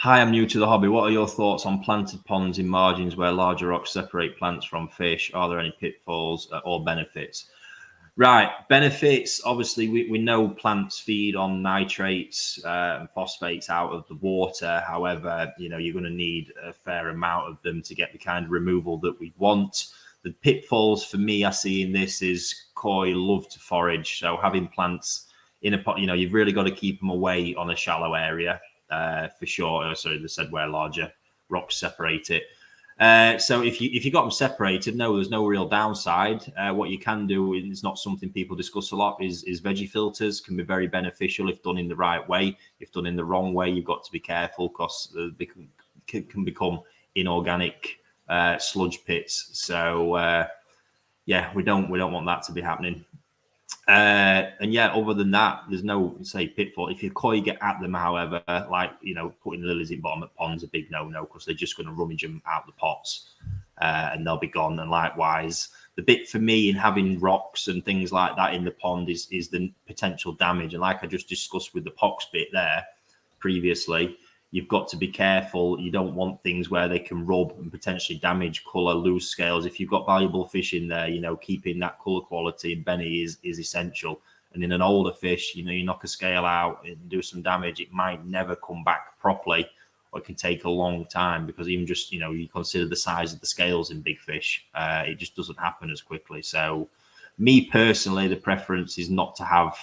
Hi, I'm new to the hobby. What are your thoughts on planted ponds in margins where larger rocks separate plants from fish? Are there any pitfalls or benefits? Right, benefits. Obviously, we know plants feed on nitrates and phosphates out of the water. However, you're going to need a fair amount of them to get the kind of removal that we want. The pitfalls for me I see in this is koi love to forage. So having plants in a pot, you've really got to keep them away on a shallow area for sure. Sorry, they said where larger rocks separate it. So if you got them separated, no, there's no real downside. What you can do, it's not something people discuss a lot, is veggie filters can be very beneficial if done in the right way. If done in the wrong way, you've got to be careful because they can become inorganic sludge pits. So yeah, we don't want that to be happening. And yeah, other than that, there's no pitfall. If you koi get at them, however, like putting lilies in bottom of ponds, a big no because they're just going to rummage them out the pots and they'll be gone. And likewise, the bit for me in having rocks and things like that in the pond is the potential damage. And like I just discussed with the pox bit there previously, you've got to be careful. You don't want things where they can rub and potentially damage colour, lose scales. If you've got valuable fish in there, keeping that colour quality and Benny is essential. And in an older fish, you knock a scale out and do some damage, it might never come back properly, or it can take a long time because even just, you consider the size of the scales in big fish, it just doesn't happen as quickly. So me personally, the preference is not to have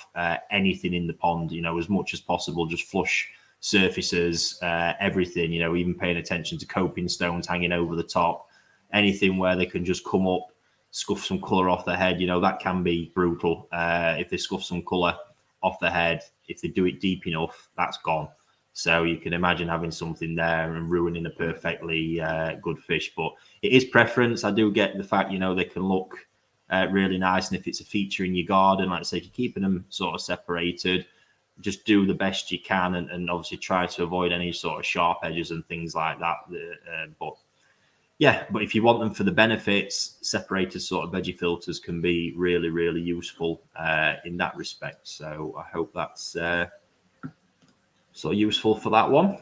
anything in the pond, as much as possible, just flush surfaces, everything, even paying attention to coping stones hanging over the top, anything where they can just come up, scuff some colour off their head, that can be brutal. If they scuff some colour off their head, if they do it deep enough, that's gone. So you can imagine having something there and ruining a perfectly good fish. But it is preference. I do get the fact, they can look really nice. And if it's a feature in your garden, like I say, if you're keeping them sort of separated, just do the best you can and obviously try to avoid any sort of sharp edges and things like that. But if you want them for the benefits, separated sort of veggie filters can be really, really useful in that respect. So I hope that's sort of useful for that one.